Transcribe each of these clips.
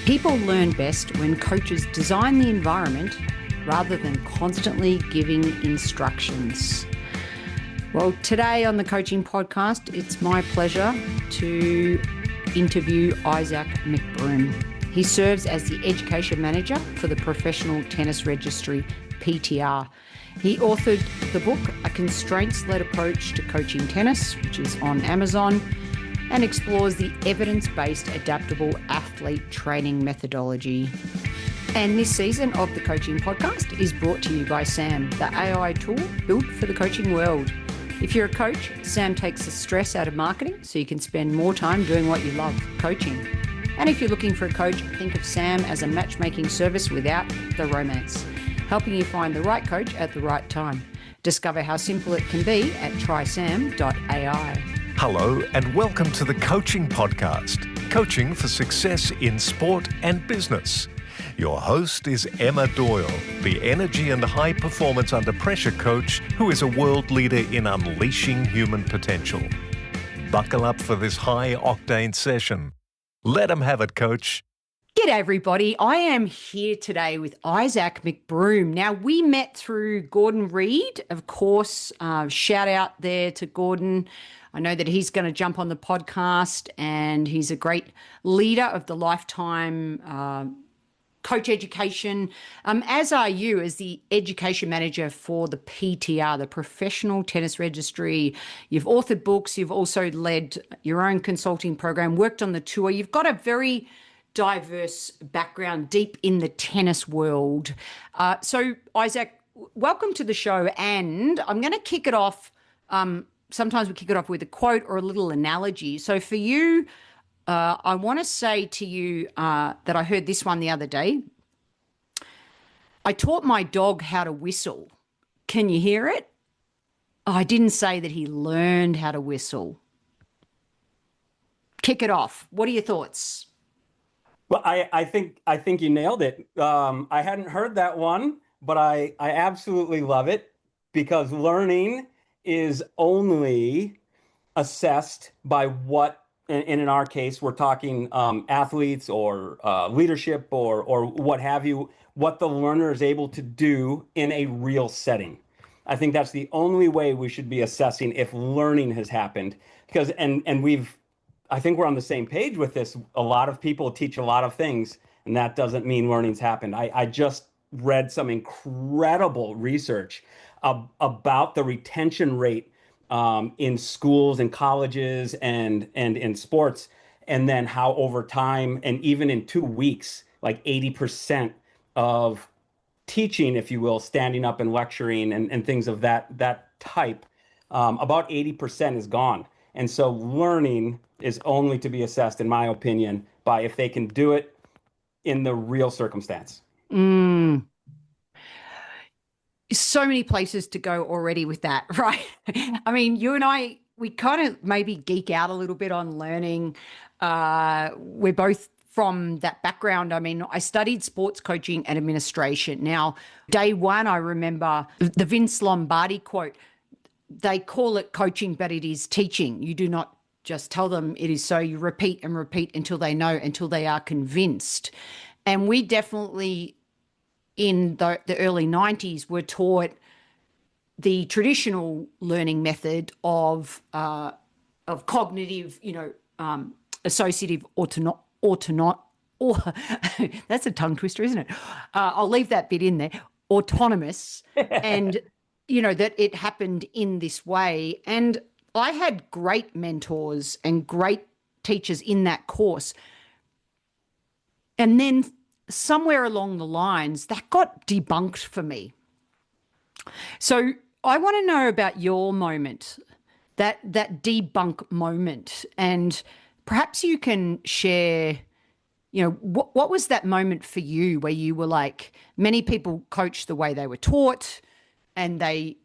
People learn best when coaches design the environment rather than constantly giving instructions. Well, today on the Coaching Podcast, it's my pleasure to interview Isaac McBroom. He serves as the Education Manager for the Professional Tennis Registry, PTR. He authored the book, A Constraints-Led Approach to Coaching Tennis, which is on Amazon, and explores the evidence-based adaptable athlete training methodology. And this season of the Coaching Podcast is brought to you by Sam, the AI tool built for the coaching world. If you're a coach, Sam takes the stress out of marketing so you can spend more time doing what you love, coaching. And if you're looking for a coach, think of Sam as a matchmaking service without the romance, helping you find the right coach at the right time. Discover how simple it can be at trysam.ai. Hello and welcome to the Coaching Podcast, coaching for success in sport and business. Your host is Emma Doyle, the energy and high performance under pressure coach who is a world leader in unleashing human potential. Buckle up for this high octane session. Let 'em have it, coach. G'day everybody, I am here today with Isaac McBroom. Now we met through Gordon Reed, of course, shout out there to Gordon. I know that he's going to jump on the podcast and he's a great leader of the Lifetime Coach Education, as are you as the Education Manager for the PTR, the Professional Tennis Registry. You've authored books, you've also led your own consulting program, worked on the tour. You've got a very diverse background deep in the tennis world. So Isaac, welcome to the show. And I'm going to kick it off. Sometimes we kick it off with a quote or a little analogy. So for you, I want to say to you that I heard this one the other day. I taught my dog how to whistle. Can you hear it? I didn't say that he learned how to whistle. Kick it off. What are your thoughts? Well, I think you nailed it. I hadn't heard that one, but I absolutely love it because learning is only assessed by what, and in our case, we're talking athletes or leadership or what have you, what the learner is able to do in a real setting. I think that's the only way we should be assessing if learning has happened. Because I think we're on the same page with this. A lot of people teach a lot of things, and that doesn't mean learning's happened. I just read some incredible research about the retention rate in schools and colleges and in sports, and then how over time and even in 2 weeks, like 80% of teaching, if you will, standing up and lecturing and things of that type, about 80% is gone. And so learning is only to be assessed, in my opinion, by if they can do it in the real circumstance. So many places to go already with that, right? I mean, you and I, we kind of maybe geek out a little bit on learning. We're both from that background. I mean, I studied sports coaching and administration. Now, day one, I remember the Vince Lombardi quote. They call it coaching, but it is teaching. You do not just tell them it is so. You repeat and repeat until they know, until they are convinced. And we definitely, in the early 90s, were taught the traditional learning method of cognitive, associative that's a tongue twister, isn't it? I'll leave that bit in there. Autonomous, and that it happened in this way. And I had great mentors and great teachers in that course. And then somewhere along the lines, that got debunked for me. So I want to know about your moment, that debunk moment, and perhaps you can share, what was that moment for you where you were like, many people coach the way they were taught and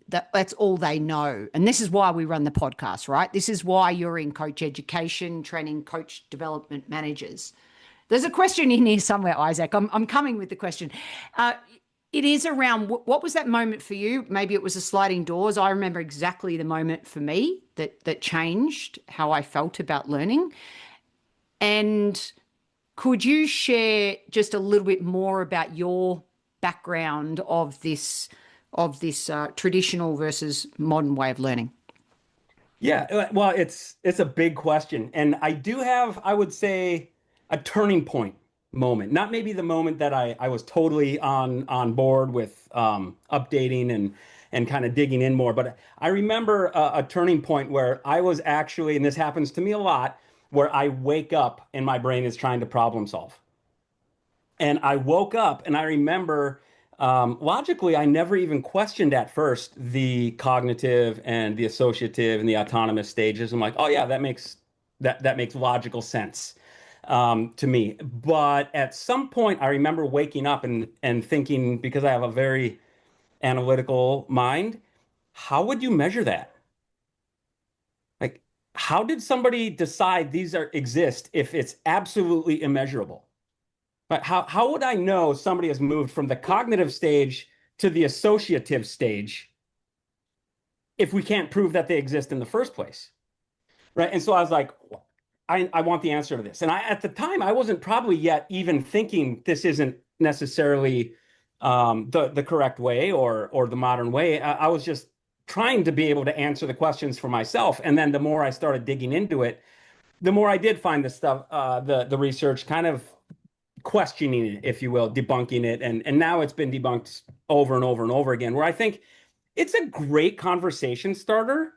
that's all they know. And this is why we run the podcast, right? This is why you're in coach education, training coach development managers. There's a question in here somewhere, Isaac. I'm coming with the question. It is around what was that moment for you? Maybe it was a sliding doors. I remember exactly the moment for me that changed how I felt about learning. And Could you share just a little bit more about your background of this traditional versus modern way of learning? Yeah, well, it's a big question, and I do have, I would say, a turning point moment. Not maybe the moment that I was totally on board with updating and kind of digging in more, but I remember a turning point where I was actually, and this happens to me a lot, where I wake up and my brain is trying to problem solve. And I woke up and I remember logically, I never even questioned at first the cognitive and the associative and the autonomous stages. I'm like, oh yeah, that makes logical sense to me. But at some point, I remember waking up and thinking, because I have a very analytical mind, how would you measure that? Like, how did somebody decide these are exist if it's absolutely immeasurable? But how would I know somebody has moved from the cognitive stage to the associative stage if we can't prove that they exist in the first place? Right. And so I was like, I want the answer to this. And at the time, I wasn't probably yet even thinking this isn't necessarily the correct way or the modern way. I was just trying to be able to answer the questions for myself. And then the more I started digging into it, the more I did find the stuff, the research kind of questioning it, if you will, debunking it. And now it's been debunked over and over and over again, where I think it's a great conversation starter.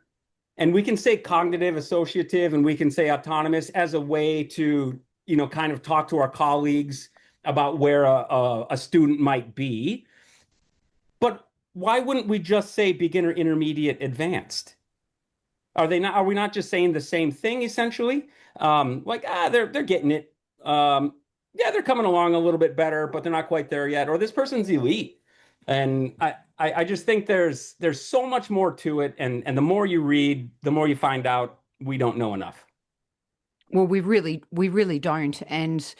And we can say cognitive, associative, and we can say autonomous as a way to, kind of talk to our colleagues about where a student might be. But why wouldn't we just say beginner, intermediate, advanced? Are we not just saying the same thing essentially? They're getting it. Yeah, they're coming along a little bit better, but they're not quite there yet. Or this person's elite. And I just think there's so much more to it. And the more you read, the more you find out we don't know enough. Well, we really don't. And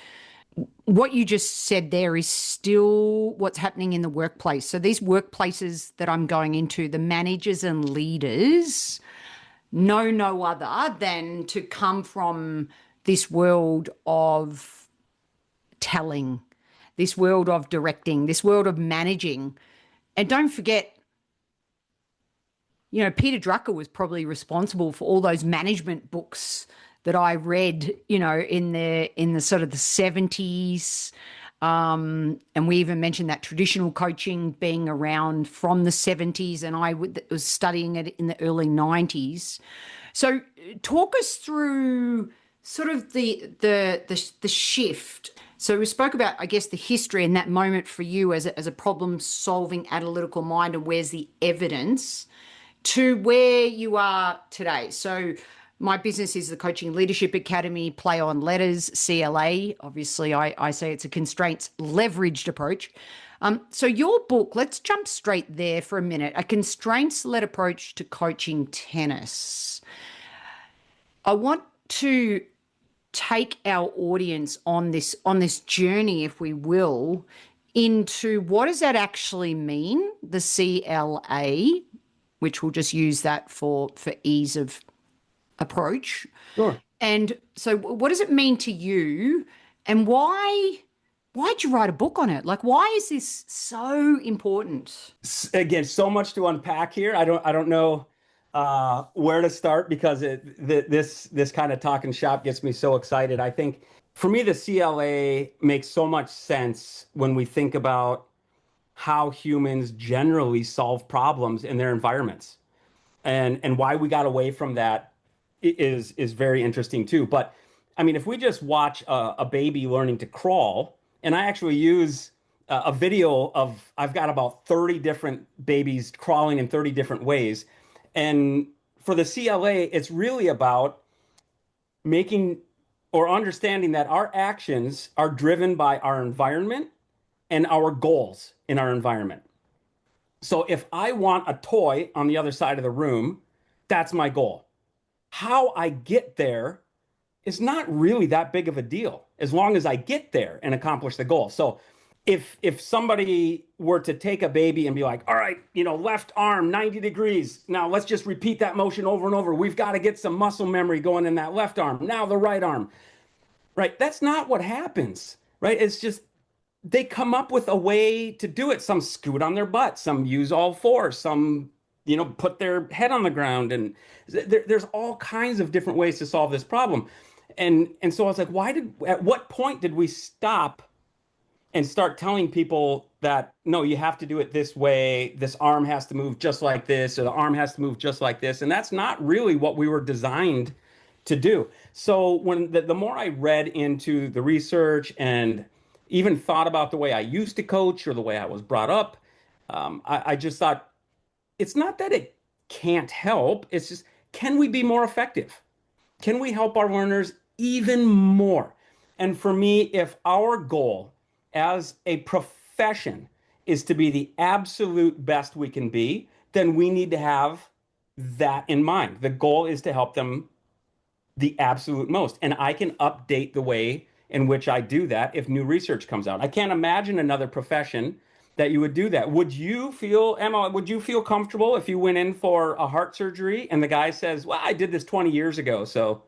what you just said there is still what's happening in the workplace. So these workplaces that I'm going into, the managers and leaders know no other than to come from this world of telling, this world of directing, this world of managing. And don't forget, Peter Drucker was probably responsible for all those management books that I read, in the sort of the 70s. And we even mentioned that traditional coaching being around from the 70s, and I was studying it in the early 90s. So talk us through sort of the shift. So we spoke about, I guess, the history and that moment for you as a problem-solving analytical mind, and where's the evidence, to where you are today. So my business is the Coaching Leadership Academy, play on letters, CLA. Obviously, I say it's a constraints leveraged approach. So your book, let's jump straight there for a minute. A constraints-led approach to coaching tennis. I want to take our audience on this journey, if we will, into what does that actually mean, the CLA, which we'll just use that for ease of approach. Sure. And so what does it mean to you, and why'd you write a book on it? Like, why is this so important? Again, so much to unpack here. I don't know where to start, because this kind of talking shop gets me so excited. I think for me, the CLA makes so much sense when we think about how humans generally solve problems in their environments, and why we got away from that is very interesting too. But I mean, if we just watch a baby learning to crawl, and I actually use a video of, I've got about 30 different babies crawling in 30 different ways. And for the CLA, it's really about making or understanding that our actions are driven by our environment and our goals in our environment. So if I want a toy on the other side of the room, that's my goal. How I get there is not really that big of a deal, as long as I get there and accomplish the goal. So if somebody were to take a baby and be like, all right, left arm 90 degrees, now let's just repeat that motion over and over. We've got to get some muscle memory going in that left arm. Now the right arm. right? That's not what happens, right? It's just they come up with a way to do it. Some scoot on their butt, some use all fours, some, put their head on the ground. And there's all kinds of different ways to solve this problem. And so I was like, at what point did we stop and start telling people that, no, you have to do it this way. This arm has to move just like this, or the arm has to move just like this. And that's not really what we were designed to do. So when the more I read into the research and even thought about the way I used to coach or the way I was brought up, I just thought it's not that it can't help. It's just, can we be more effective? Can we help our learners even more? And for me, if our goal as a profession is to be the absolute best we can be, then we need to have that in mind. The goal is to help them the absolute most. And I can update the way in which I do that if new research comes out. I can't imagine another profession that you would do that. Emma, would you feel comfortable if you went in for a heart surgery and the guy says, well, I did this 20 years ago, so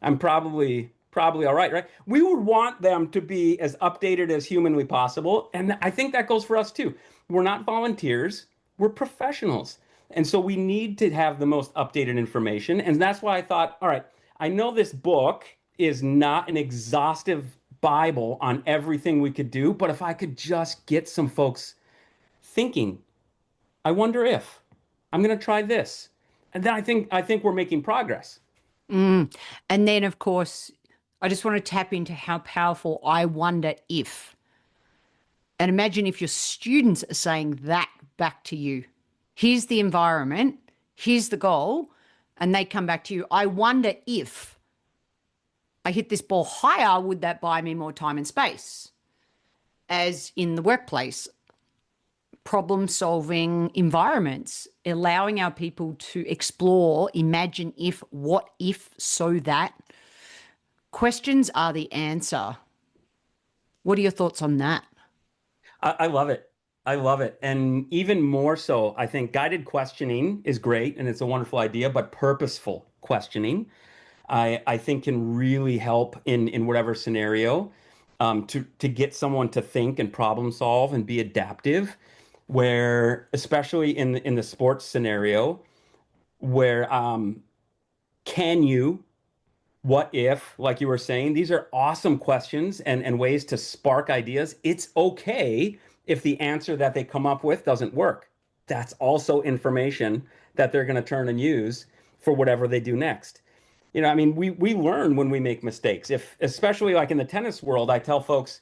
I'm probably all right, right? We would want them to be as updated as humanly possible. And I think that goes for us too. We're not volunteers, we're professionals. And so we need to have the most updated information. And that's why I thought, all right, I know this book is not an exhaustive Bible on everything we could do, but if I could just get some folks thinking, I wonder if I'm going to try this. And then I think we're making progress. And then, of course, I just want to tap into how powerful I wonder if. And imagine if your students are saying that back to you. Here's the environment, here's the goal, and they come back to you. I wonder if I hit this ball higher, would that buy me more time and space? As in the workplace, problem solving environments, allowing our people to explore, imagine if, what if, so that. Questions are the answer. What are your thoughts on that? I love it. I love it. And even more so, I think guided questioning is great and it's a wonderful idea, but purposeful questioning, I think can really help in whatever scenario, to get someone to think and problem solve and be adaptive, where especially in the sports scenario, where can you, what if, like you were saying, these are awesome questions and ways to spark ideas. It's okay if the answer that they come up with doesn't work. That's also information that they're going to turn and use for whatever they do next. I mean, we learn when we make mistakes. If, especially like in the tennis world, I tell folks,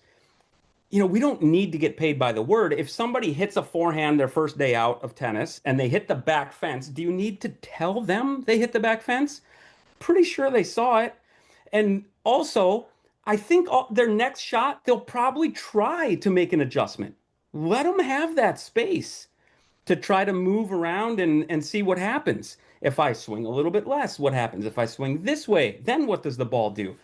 we don't need to get paid by the word. If somebody hits a forehand their first day out of tennis and they hit the back fence, do you need to tell them they hit the back fence? Pretty sure they saw it. And also, I think their next shot, they'll probably try to make an adjustment. Let them have that space to try to move around and see what happens. If I swing a little bit less, what happens? If I swing this way, then what does the ball do?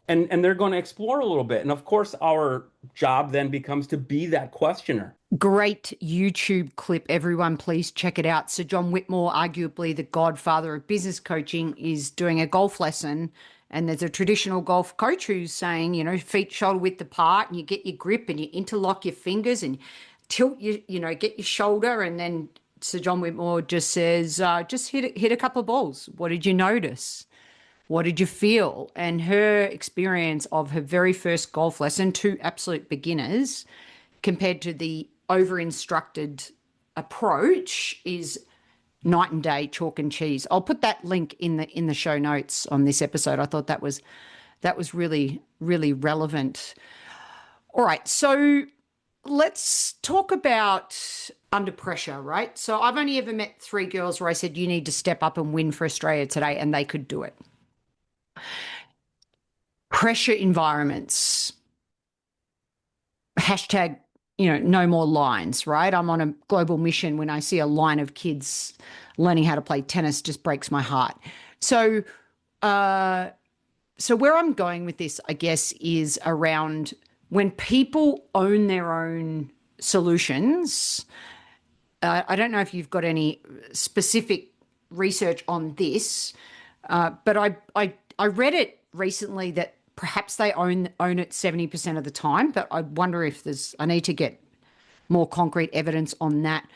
And they're going to explore a little bit. And of course, our job then becomes to be that questioner. Great YouTube clip. Everyone, please check it out. Sir John Whitmore, arguably the godfather of business coaching, is doing a golf lesson. And there's a traditional golf coach who's saying, feet shoulder width apart, and you get your grip and you interlock your fingers and tilt get your shoulder. And then Sir John Whitmore just says, just hit a couple of balls. What did you notice? What did you feel? And her experience of her very first golf lesson to absolute beginners compared to the over-instructed approach is night and day, chalk and cheese. I'll put that link in the show notes on this episode. I thought that was really, really relevant. All right, so let's talk about under pressure, right? So I've only ever met 3 girls where I said, you need to step up and win for Australia today, and they could do it. Pressure environments. Hashtag, no more lines, right? I'm on a global mission. When I see a line of kids learning how to play tennis, just breaks my heart. So where I'm going with this, I guess, is around when people own their own solutions. I don't know if you've got any specific research on this, but I read it recently that perhaps they own it 70% of the time, but I wonder if I need to get more concrete evidence on that.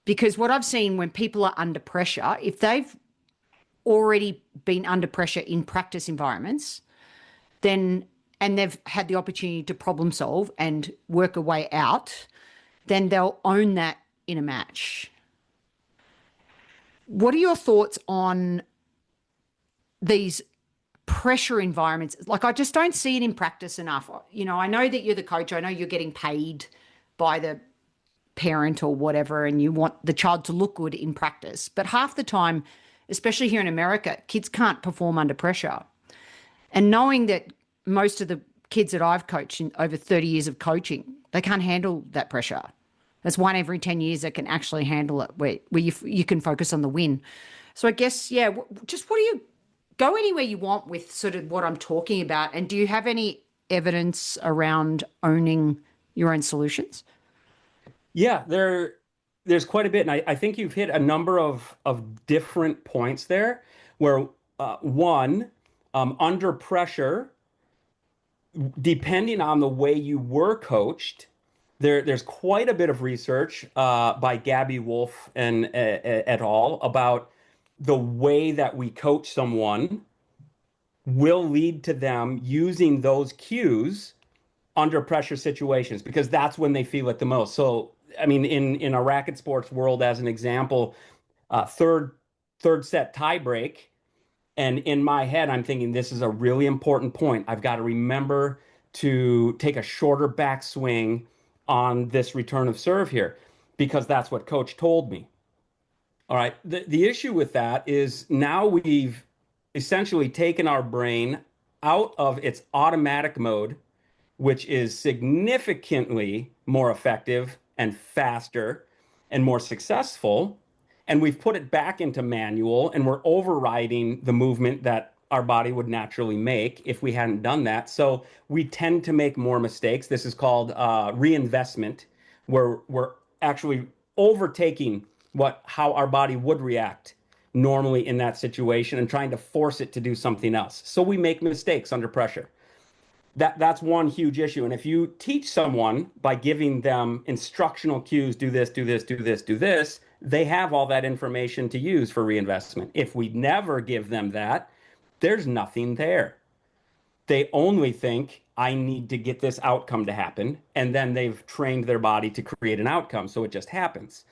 Because what I've seen when people are under pressure, if they've already been under pressure in practice environments, then and they've had the opportunity to problem solve and work a way out, then they'll own that in a match. What are your thoughts on these pressure environments? Like, I just don't see it in practice enough. I know that you're the coach. I know you're getting paid by the parent or whatever, and you want the child to look good in practice. But half the time, especially here in America, kids can't perform under pressure. And knowing that most of the kids that I've coached in over 30 years of coaching, they can't handle that pressure. That's 1 every 10 years that can actually handle it, where you can focus on the win. So I guess, yeah, just what do you go anywhere you want with sort of what I'm talking about? And do you have any evidence around owning your own solutions? Yeah, there's quite a bit. And I think you've hit a number of different points there where one, under pressure, depending on the way you were coached, there's quite a bit of research by Gabby Wolf and et al. About the way that we coach someone will lead to them using those cues under pressure situations, because that's when they feel it the most. So, I mean, in a racket sports world, as an example, third set tie break. And in my head, I'm thinking, this is a really important point. I've got to remember to take a shorter backswing on this return of serve here, because that's what coach told me. All right. The issue with that is now we've essentially taken our brain out of its automatic mode, which is significantly more effective and faster and more successful. And we've put it back into manual, and we're overriding the movement that our body would naturally make if we hadn't done that. So we tend to make more mistakes. This is called reinvestment, where we're actually overtaking how our body would react normally in that situation and trying to force it to do something else. So we make mistakes under pressure. That's one huge issue. And if you teach someone by giving them instructional cues, do this, do this, do this, do this, they have all that information to use for reinvestment. If we never give them that, there's nothing there. They only think, I need to get this outcome to happen. And then they've trained their body to create an outcome. So it just happens.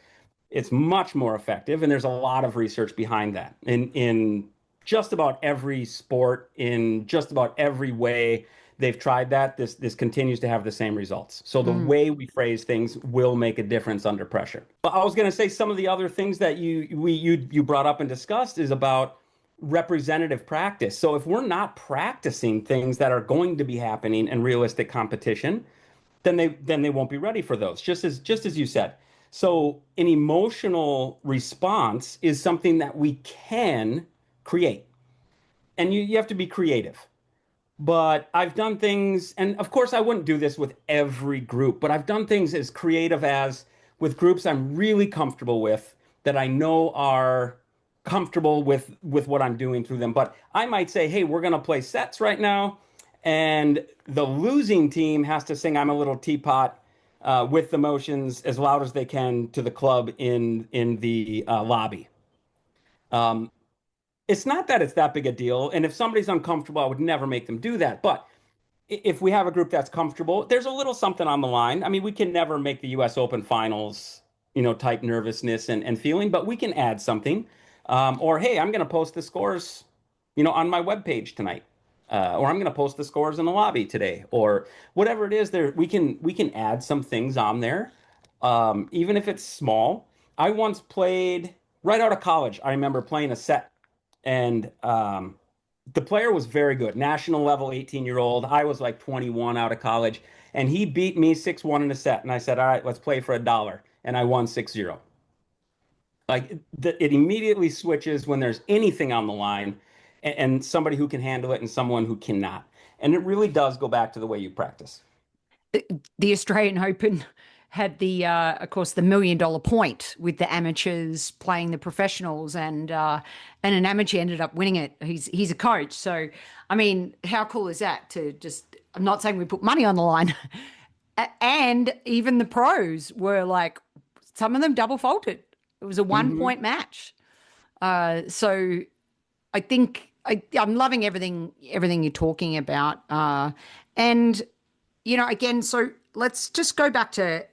It's much more effective. And there's a lot of research behind that in just about every sport, in just about every way they've tried that. This continues to have the same results. So the way we phrase things will make a difference under pressure. But I was going to say some of the other things that you brought up and discussed is about representative practice. So if we're not practicing things that are going to be happening in realistic competition, then they won't be ready for those. Just as you said. So an emotional response is something that we can create, and you have to be creative. But I've done things, and of course I wouldn't do this with every group, but I've done things as creative as with groups I'm really comfortable with, that I know are comfortable with what I'm doing through them. But I might say, hey, we're going to play sets right now, and the losing team has to sing I'm a Little Teapot with the motions as loud as they can to the club in the lobby. It's not that it's that big a deal. And if somebody's uncomfortable, I would never make them do that. But if we have a group that's comfortable, there's a little something on the line. I mean, we can never make the US Open finals, type nervousness and feeling, but we can add something. Or, hey, I'm going to post the scores, on my webpage tonight. Or I'm going to post the scores in the lobby today, or whatever it is there. We can add some things on there. Even if it's small. I once played right out of college. I remember playing a set, and the player was very good, national level 18-year-old. I was like 21 out of college, and he beat me 6-1 in a set. And I said, all right, let's play for $1. And I won 6-0. Like it immediately switches when there's anything on the line, and somebody who can handle it and someone who cannot. And it really does go back to the way you practice. The Australian Open had the, of course, the $1 million point with the amateurs playing the professionals, and an amateur ended up winning it. He's a coach, so I mean, how cool is that? To just, I'm not saying we put money on the line, and even the pros were like, some of them double faulted. It was a 1 point match. So I think I'm loving everything you're talking about. And, again, so let's just go back to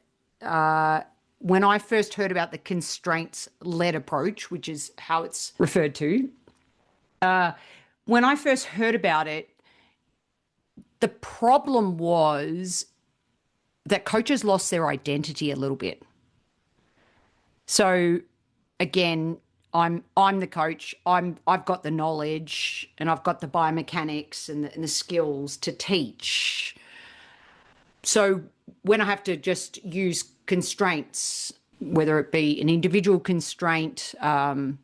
when I first heard about the constraints-led approach, which is how it's referred to. When I first heard about it, the problem was that coaches lost their identity a little bit. So again, I'm the coach. I've got the knowledge and I've got the biomechanics and the skills to teach. So when I have to just use constraints, whether it be an individual constraint, the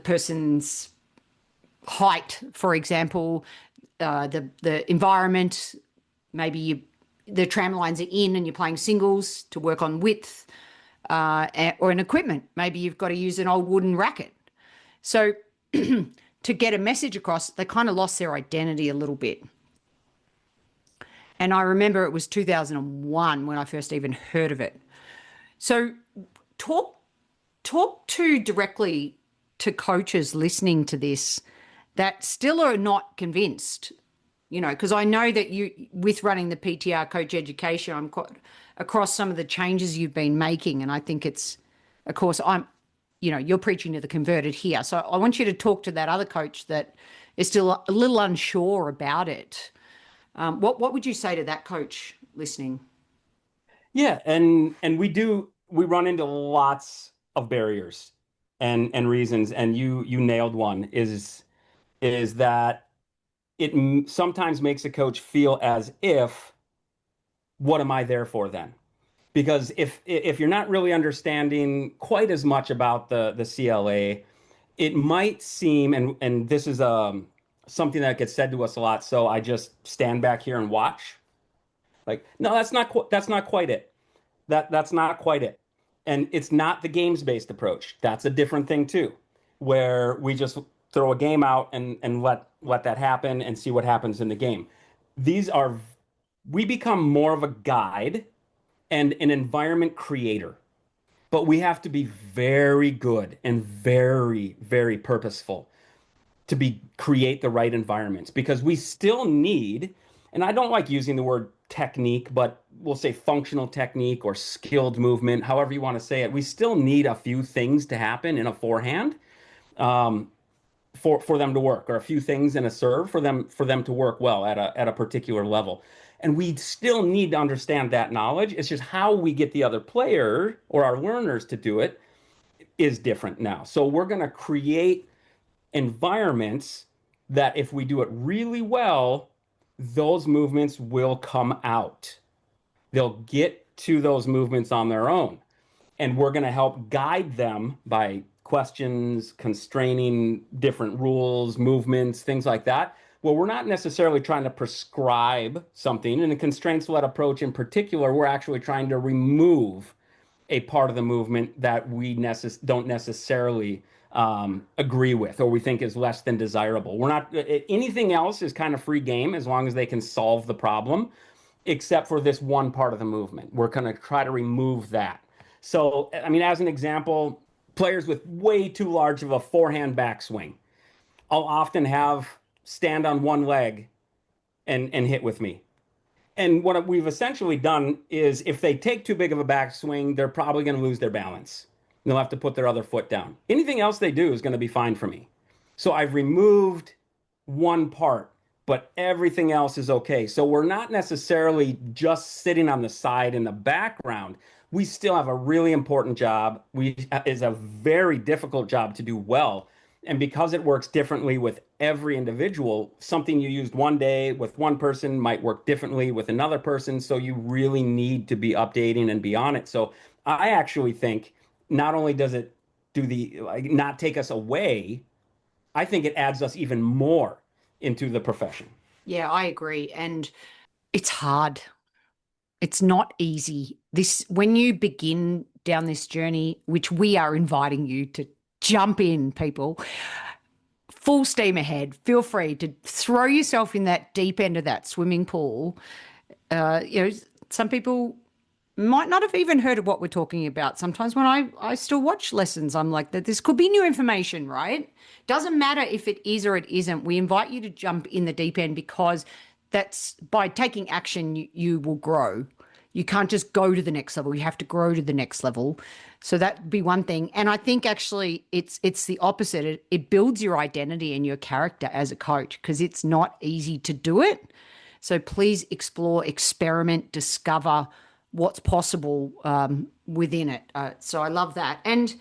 person's height, for example, the environment, maybe the tramlines are in and you're playing singles to work on width, or an equipment. Maybe you've got to use an old wooden racket. So to get a message across, they kind of lost their identity a little bit. And I remember it was 2001 when I first even heard of it. So talk to directly to coaches listening to this that still are not convinced, because I know that you, with running the PTR coach education, I'm quite across some of the changes you've been making. And I think it's, of course, you're preaching to the converted here. So I want you to talk to that other coach that is still a little unsure about it. What would you say to that coach listening? Yeah, and we run into lots of barriers and reasons, and you nailed one, is that it sometimes makes a coach feel as if, what am I there for then? Because if you're not really understanding quite as much about the CLA, it might seem, and this is something that gets said to us a lot, so I just stand back here and watch. Like, no, that's not quite it. That's not quite it. And it's not the games-based approach. That's a different thing too, where we just throw a game out and let that happen and see what happens in the game. We become more of a guide and an environment creator, but we have to be very good and very, very purposeful to create the right environments, because we still need, and I don't like using the word technique, but we'll say functional technique or skilled movement, however you want to say it. We still need a few things to happen in a forehand for them to work, or a few things in a serve for them to work well at a particular level. And we still need to understand that knowledge. It's just how we get the other player or our learners to do it is different now. So we're going to create environments that if we do it really well, those movements will come out. They'll get to those movements on their own. And we're going to help guide them by questions, constraining different rules, movements, things like that. Well, we're not necessarily trying to prescribe something. In a constraints-led approach in particular, we're actually trying to remove a part of the movement that we don't necessarily agree with, or we think is less than desirable. We're not, anything else is kind of free game as long as they can solve the problem, except for this one part of the movement. We're going to try to remove that. So, I mean, as an example, players with way too large of a forehand backswing, I'll often have stand on one leg and hit with me. And what we've essentially done is, if they take too big of a backswing, they're probably going to lose their balance. They'll have to put their other foot down. Anything else they do is going to be fine for me. So I've removed one part, but everything else is okay. So we're not necessarily just sitting on the side in the background. We still have a really important job. It's a very difficult job to do well. And because it works differently with every individual, something you used one day with one person might work differently with another person. So you really need to be updating and be on it. So I actually think not only does it not take us away, I think it adds us even more into the profession. Yeah, I agree. And it's hard. It's not easy. When you begin down this journey, which we are inviting you to jump in, people, full steam ahead. Feel free to throw yourself in that deep end of that swimming pool. Some people might not have even heard of what we're talking about. Sometimes when I still watch lessons, I'm like, that this could be new information, right? Doesn't matter if it is or it isn't. We invite you to jump in the deep end because that's by taking action, you will grow. You can't just go to the next level. You have to grow to the next level. So that'd be one thing. And I think actually it's the opposite. It builds your identity and your character as a coach because it's not easy to do it. So please explore, experiment, discover what's possible within it. So I love that. And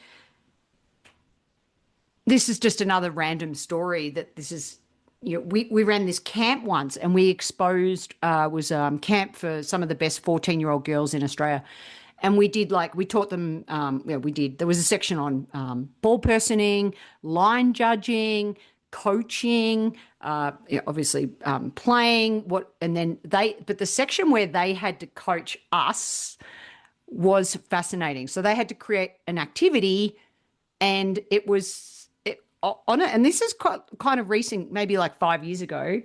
this is just another random story that this is, we ran this camp once and we exposed, camp for some of the best 14-year-old girls in Australia. And we taught them, there was a section on ball personing, line judging, coaching, obviously playing, but the section where they had to coach us was fascinating. So they had to create an activity and it was on it. And this is kind of recent, maybe like 5 years ago,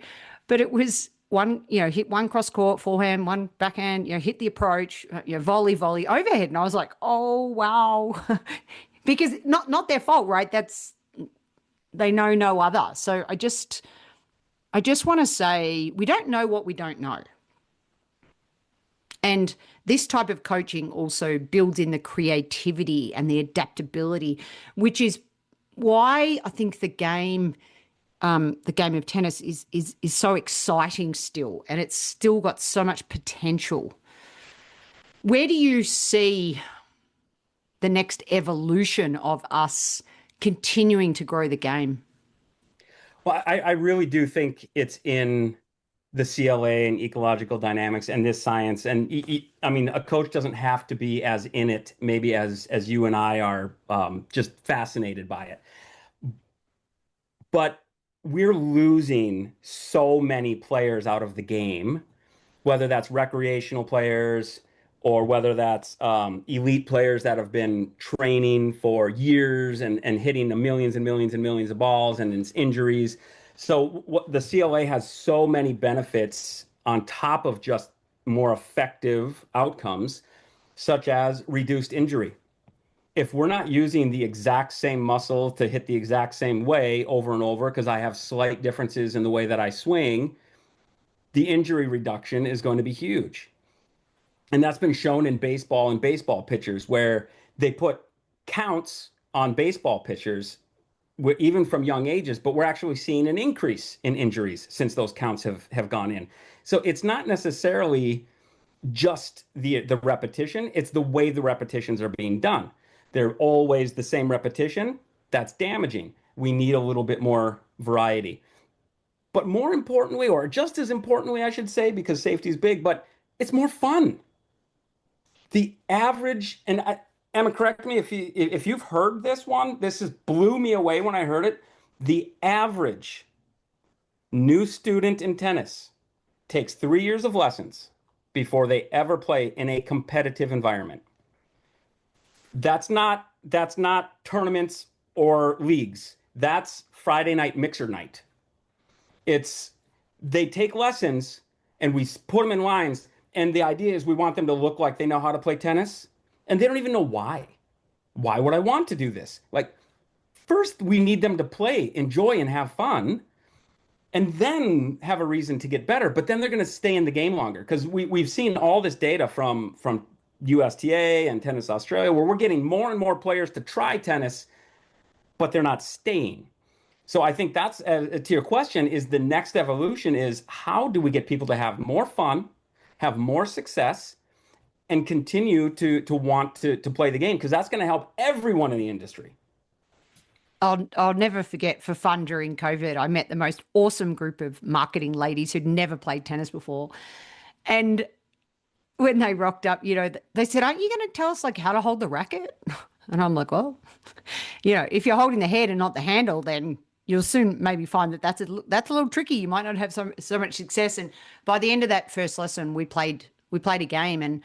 but it was hit one cross court, forehand, one backhand, hit the approach, volley, overhead. And I was like, oh, wow. Because not their fault, right? They know no other. So I just want to say we don't know what we don't know. And this type of coaching also builds in the creativity and the adaptability, which is why I think the game of tennis is so exciting still, and it's still got so much potential. Where do you see the next evolution of us continuing to grow the game? Well, I really do think it's in the CLA and ecological dynamics and this science. And I mean, a coach doesn't have to be as in it, maybe as you and I are just fascinated by it. But we're losing so many players out of the game, whether that's recreational players or whether that's elite players that have been training for years and hitting the millions and millions and millions of balls, and it's injuries. So the CLA has so many benefits on top of just more effective outcomes, such as reduced injury. If we're not using the exact same muscle to hit the exact same way over and over, because I have slight differences in the way that I swing, the injury reduction is going to be huge. And that's been shown in baseball and baseball pitchers, where they put counts on baseball pitchers, even from young ages, but we're actually seeing an increase in injuries since those counts have gone in. So it's not necessarily just the repetition, it's the way the repetitions are being done. They're always the same repetition. That's damaging. We need a little bit more variety. But more importantly, or just as importantly, I should say, because safety is big, but it's more fun. The average, and Emma, correct me if you've heard this one, this just blew me away when I heard it. The average new student in tennis takes 3 years of lessons before they ever play in a competitive environment. That's not tournaments or leagues. That's Friday night mixer night. They take lessons and we put them in lines, and the idea is we want them to look like they know how to play tennis, and they don't even know why. Why would I want to do this? Like, first we need them to play, enjoy, and have fun, and then have a reason to get better. But then they're going to stay in the game longer, because we've seen all this data from USTA and Tennis Australia, where we're getting more and more players to try tennis, but they're not staying. So I think that's, to your question, is the next evolution is how do we get people to have more fun, have more success, and continue to want to play the game, because that's going to help everyone in the industry. I'll never forget, for fun during COVID, I met the most awesome group of marketing ladies who'd never played tennis before. And when they rocked up, they said, aren't you going to tell us like how to hold the racket? And I'm like, well, if you're holding the head and not the handle, then you'll soon maybe find that's a little tricky. You might not have so much success. And by the end of that first lesson, we played we played a game, and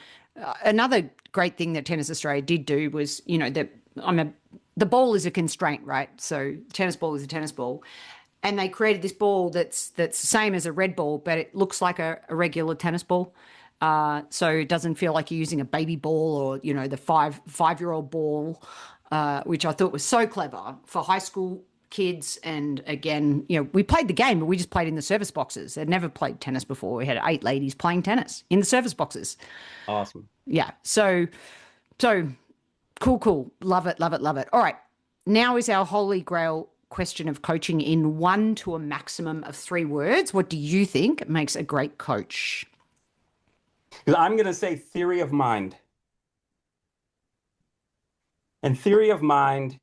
another great thing that Tennis Australia did do was, the ball is a constraint, right? So tennis ball is a tennis ball, and they created this ball that's the same as a red ball, but it looks like a regular tennis ball. So it doesn't feel like you're using a baby ball or the five-year-old ball, which I thought was so clever for high school kids. And again, we played the game, but we just played in the service boxes. I'd never played tennis before. We had 8 ladies playing tennis in the service boxes. Awesome. Yeah. So cool. Love it. All right. Now is our holy grail question of coaching in 1 to a maximum of 3 words. What do you think makes a great coach? I'm going to say theory of mind. And theory of mind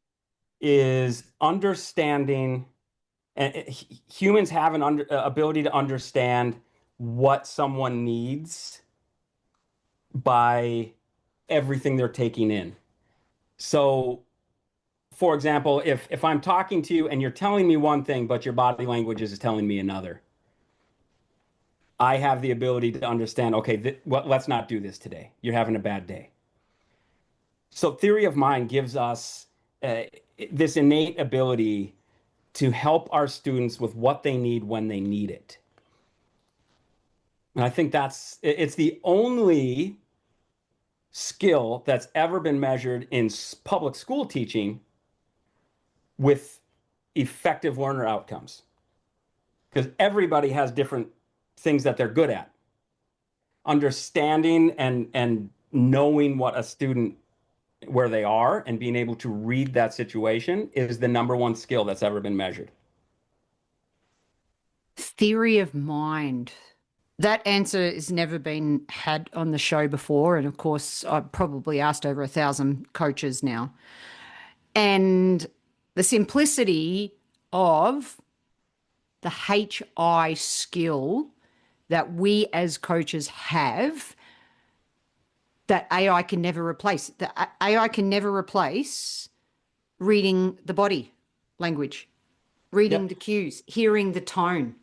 is understanding, and humans have an ability to understand what someone needs by everything they're taking in. So, for example, if I'm talking to you and you're telling me one thing, but your body language is telling me another, I have the ability to understand, okay, let's not do this today. You're having a bad day. So theory of mind gives us this innate ability to help our students with what they need when they need it. And I think it's the only skill that's ever been measured in public school teaching with effective learner outcomes. Because everybody has different things that they're good at. Understanding and knowing what a student, where they are, and being able to read that situation is the number one skill that's ever been measured. Theory of mind. That answer has never been had on the show before. And of course, I've probably asked over 1,000 coaches now. And the simplicity of the HI skill that we as coaches have that AI can never replace. The AI can never replace reading the body language, reading the cues, hearing the tone.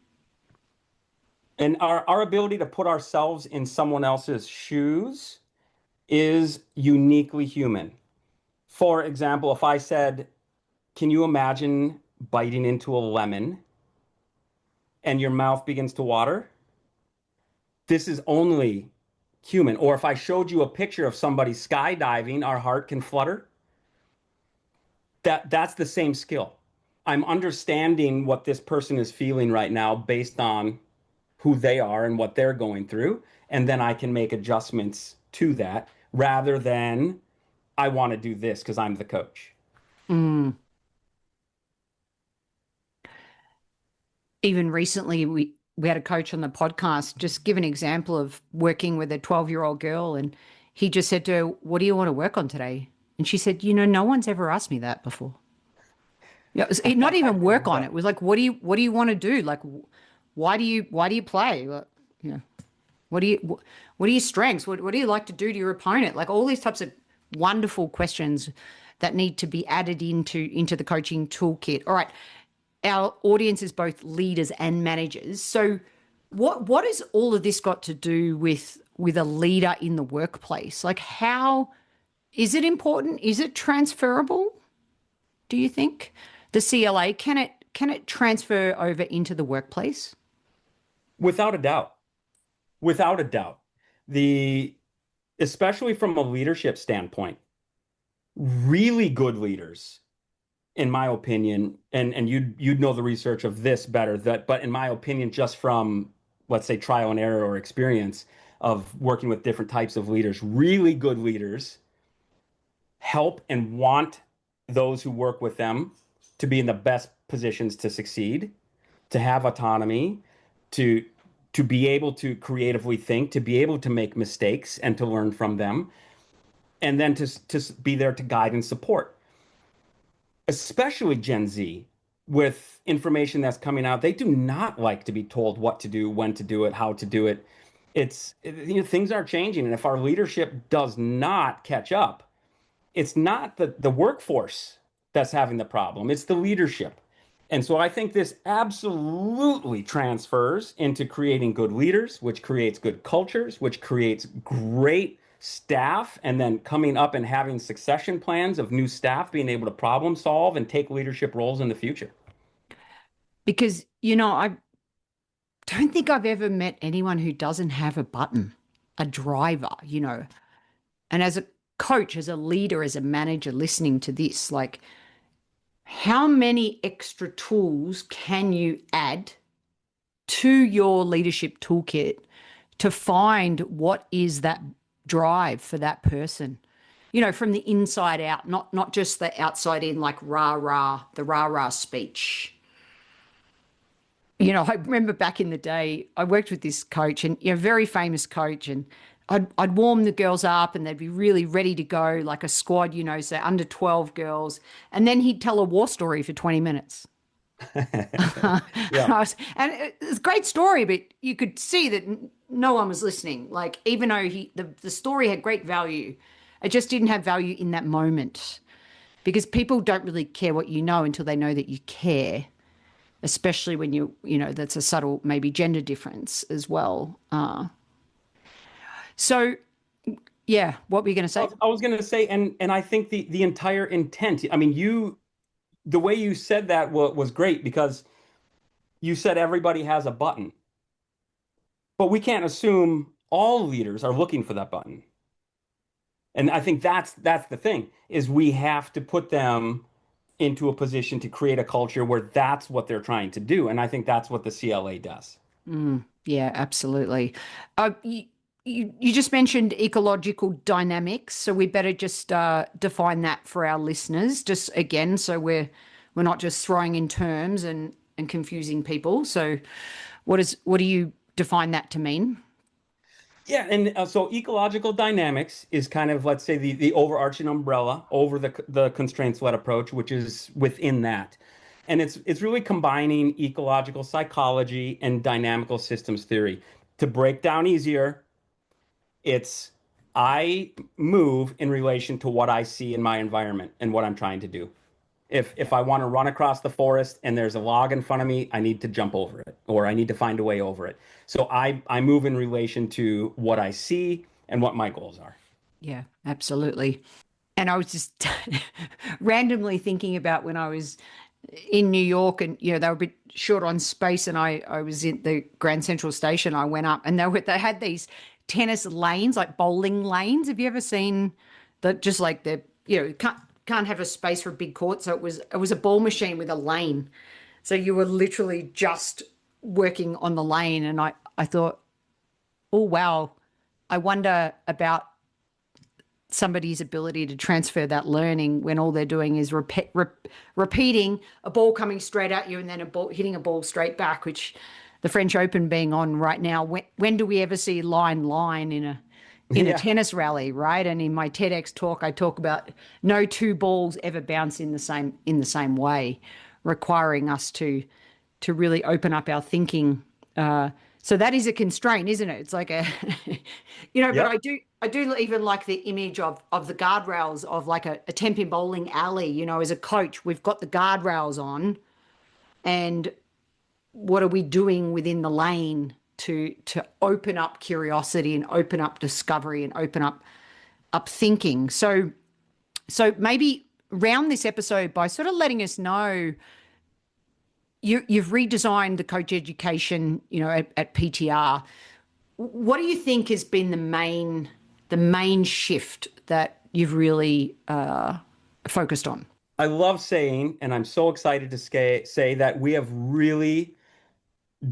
And our ability to put ourselves in someone else's shoes is uniquely human. For example, if I said, can you imagine biting into a lemon and your mouth begins to water? This is only human. Or if I showed you a picture of somebody skydiving, our heart can flutter. That's the same skill. I'm understanding what this person is feeling right now based on who they are and what they're going through. And then I can make adjustments to that rather than I want to do this because I'm the coach. Even recently, we had a coach on the podcast just give an example of working with a 12-year-old girl, and he just said to her, what do you want to work on today? And she said, no one's ever asked me that before. Not even work on it. It was like, what do you want to do? Like, why do you play? What are your strengths? What do you like to do to your opponent? Like all these types of wonderful questions that need to be added into the coaching toolkit. All right. Our audience is both leaders and managers. So what has all of this got to do with a leader in the workplace? Like how is it important? Is it transferable? Do you think the CLA, can it transfer over into the workplace? Without a doubt. Without a doubt. Especially from a leadership standpoint, really good leaders, in my opinion, and you'd know the research of this better, but in my opinion, just from, let's say, trial and error or experience of working with different types of leaders, really good leaders help and want those who work with them to be in the best positions to succeed, to have autonomy, to be able to creatively think, to be able to make mistakes and to learn from them, and then to be there to guide and support. Especially Gen Z, with information that's coming out, they do not like to be told what to do, when to do it, how to do it. Things are changing, and if our leadership does not catch up, it's not the workforce that's having the problem, it's the leadership. And so I think this absolutely transfers into creating good leaders, which creates good cultures, which creates great staff, and then coming up and having succession plans of new staff being able to problem solve and take leadership roles in the future. Because, I don't think I've ever met anyone who doesn't have a button, a driver. And as a coach, as a leader, as a manager listening to this, like, how many extra tools can you add to your leadership toolkit to find what is that drive for that person? From the inside out, not just the outside in, like the rah rah speech. I remember back in the day, I worked with this coach, and very famous coach, and I'd warm the girls up and they'd be really ready to go, like a squad, say under 12 girls. And then he'd tell a war story for 20 minutes. Yeah. And it's a great story, but you could see that no one was listening. Like, even though the story had great value, it just didn't have value in that moment, because people don't really care what you know until they know that you care, especially when that's a subtle, maybe gender difference as well. So, yeah, what were you going to say? I was going to say, and I think the entire intent, I mean, the way you said that was great, because you said everybody has a button, but we can't assume all leaders are looking for that button. And I think that's the thing, is we have to put them into a position to create a culture where that's what they're trying to do. And I think that's what the CLA does. Yeah, absolutely. You just mentioned ecological dynamics, so we better just define that for our listeners, just again, so we're not just throwing in terms and confusing people. So, what do you define that to mean? Yeah, and so ecological dynamics is kind of, let's say, the overarching umbrella over the constraints-led approach, which is within that. And it's really combining ecological psychology and dynamical systems theory. To break down easier, it's I move in relation to what I see in my environment and what I'm trying to do. If I want to run across the forest and there's a log in front of me, I need to jump over it, or I need to find a way over it. So I move in relation to what I see and what my goals are. Yeah, absolutely. And I was just randomly thinking about when I was in New York, and they were a bit short on space, and I was in the Grand Central Station. I went up, and they had these tennis lanes, like bowling lanes. Have you ever seen that? Just like can't have a space for a big court, so it was a ball machine with a lane. So you were literally just working on the lane, and I thought, oh wow, I wonder about somebody's ability to transfer that learning when all they're doing is repeating a ball coming straight at you and then hitting a ball straight back, which the French Open being on right now. When do we ever see line in a tennis rally, right? And in my TEDx talk, I talk about no two balls ever bounce in the same way, requiring us to really open up our thinking. So that is a constraint, isn't it? It's like Yep. But I do even like the image of the guardrails of like a 10-pin bowling alley. As a coach, we've got the guardrails on, and what are we doing within the lane to open up curiosity and open up discovery and open up thinking? So maybe round this episode by sort of letting us know you've redesigned the coach education, at PTR. What do you think has been the main shift that you've really focused on? I love saying, and I'm so excited to say that we have really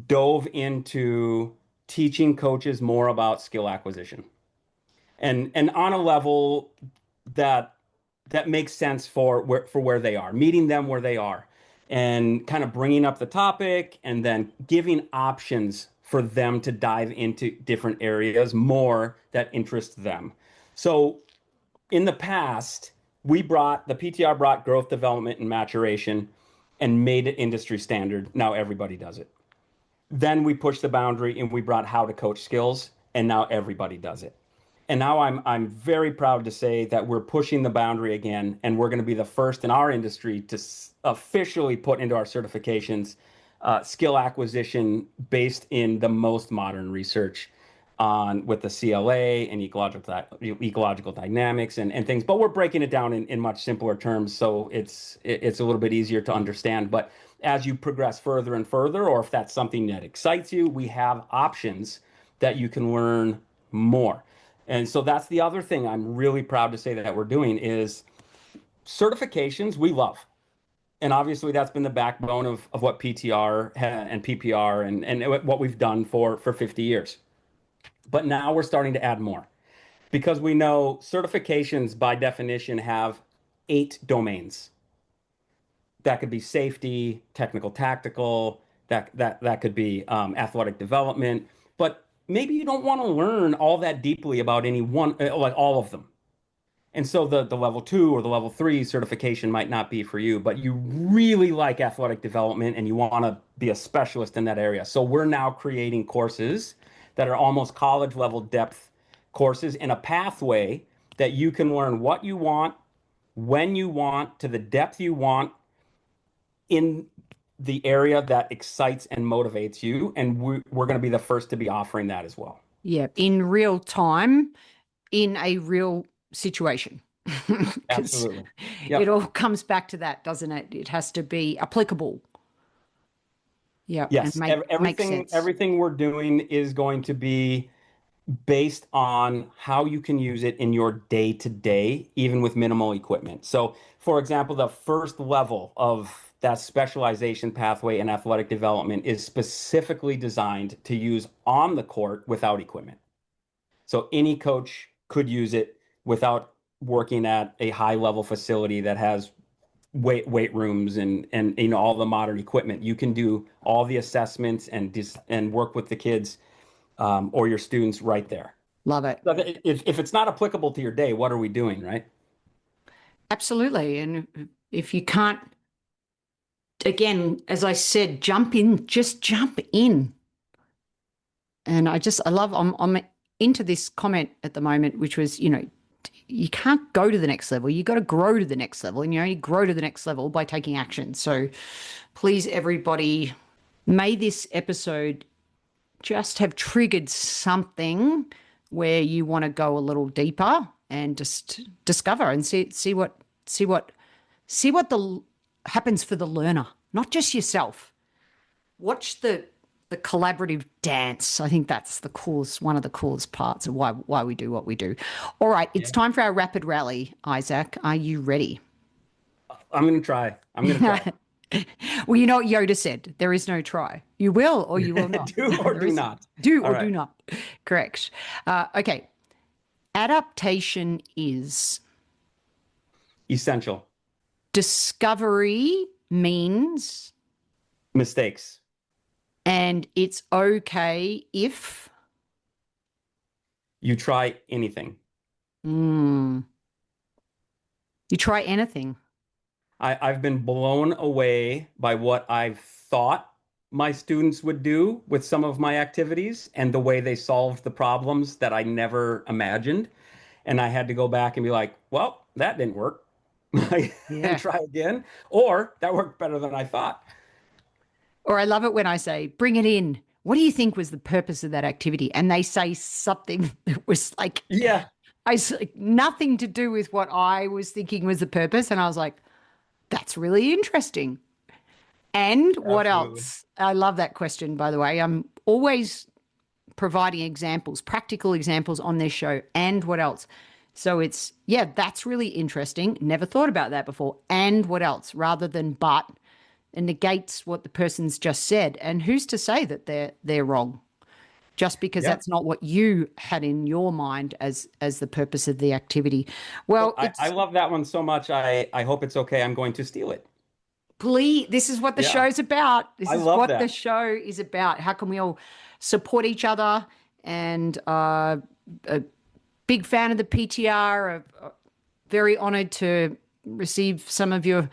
dove into teaching coaches more about skill acquisition, and on a level that makes sense for where they are, meeting them where they are, and kind of bringing up the topic and then giving options for them to dive into different areas more that interest them. So in the past, the PTR brought growth, development, and maturation and made it industry standard. Now everybody does it. Then we pushed the boundary and we brought how to coach skills, and now everybody does it. And now I'm very proud to say that we're pushing the boundary again, and we're going to be the first in our industry to officially put into our certifications skill acquisition based in the most modern research on with the CLA and ecological dynamics and things. But we're breaking it down in much simpler terms, so it's a little bit easier to understand. But as you progress further and further, or if that's something that excites you, we have options that you can learn more. And so that's the other thing I'm really proud to say that we're doing is certifications we love. And obviously that's been the backbone of what PTR and PPR and what we've done for 50 years. But now we're starting to add more because we know certifications by definition have 8 domains. That could be safety, technical, tactical, that could be athletic development. But maybe you don't want to learn all that deeply about any one, like all of them. And so the level 2 or the level 3 certification might not be for you, but you really like athletic development and you want to be a specialist in that area. So we're now creating courses that are almost college level depth courses in a pathway that you can learn what you want, when you want, to the depth you want in the area that excites and motivates you. And we're going to be the first to be offering that as well. Yeah, in real time, in a real situation. Absolutely. Yep. It all comes back to that, doesn't it? It has to be applicable. Yeah. Yes. Everything we're doing is going to be based on how you can use it in your day to day, even with minimal equipment. So, for example, the first level of that specialization pathway in athletic development is specifically designed to use on the court without equipment. So any coach could use it without working at a high level facility that has weight rooms and all the modern equipment. You can do all the assessments and work with the kids or your students right there. Love it. If it's not applicable to your day, what are we doing, right? Absolutely. And if you can't, again, as I said, just jump in. And I love, I'm into this comment at the moment, which was, you can't go to the next level. You got to grow to the next level, and you only grow to the next level by taking action. So please, everybody, may this episode just have triggered something where you want to go a little deeper and just discover and see what happens for the learner, not just yourself. Watch the collaborative dance. I think that's one of the coolest parts of why we do what we do. All right, it's time for our rapid rally. Isaac, are you ready? I'm going to try. Well, you know what Yoda said, there is no try. You will or you will not. Do or do not. Do or do not. Correct. Okay. Adaptation is essential. Discovery means mistakes. And it's okay if you try anything. You try anything. I've been blown away by what I've thought my students would do with some of my activities and the way they solved the problems that I never imagined. And I had to go back and be like, well, that didn't work. And try again. Or that worked better than I thought. Or I love it when I say, bring it in. What do you think was the purpose of that activity? And they say something that was like, nothing to do with what I was thinking was the purpose. And I was like, that's really interesting. And what else? I love that question, by the way. I'm always providing examples, practical examples on this show. And what else? So it's, that's really interesting. Never thought about that before. And what else? Rather than but. And negates what the person's just said. And who's to say that they're wrong? Just because that's not what you had in your mind as the purpose of the activity. Well, I love that one so much. I hope it's okay. I'm going to steal it. Please, this is what the show's about. This is what the show is about. How can we all support each other? And a big fan of the PTR. Very honored to receive some of your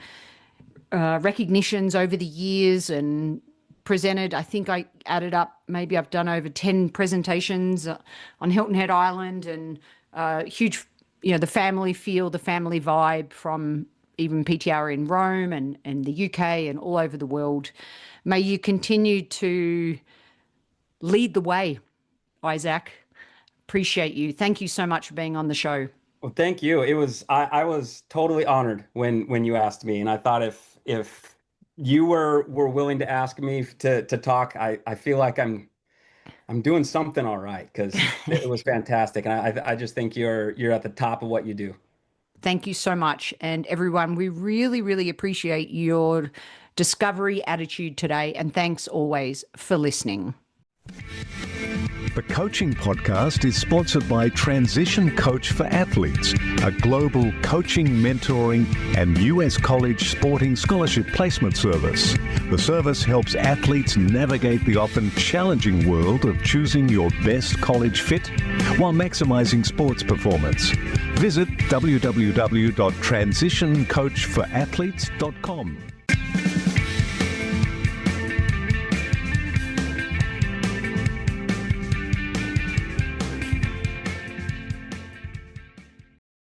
recognitions over the years and presented, I think I added up, maybe I've done over 10 presentations on Hilton Head Island, and huge, the family feel, the family vibe from even PTR in Rome and the UK and all over the world. May you continue to lead the way, Isaac. Appreciate you. Thank you so much for being on the show. Well, thank you. I was totally honored when you asked me, and I thought if you were willing to ask me to talk, I feel like I'm doing something all right, because it was fantastic, and I just think you're at the top of what you do. Thank you so much. And everyone, we really, really appreciate your discovery attitude today. And thanks always for listening. The Coaching Podcast is sponsored by Transition Coach for Athletes, a global coaching, mentoring, and U.S. college sporting scholarship placement service. The service helps athletes navigate the often challenging world of choosing your best college fit while maximizing sports performance. Visit www.transitioncoachforathletes.com.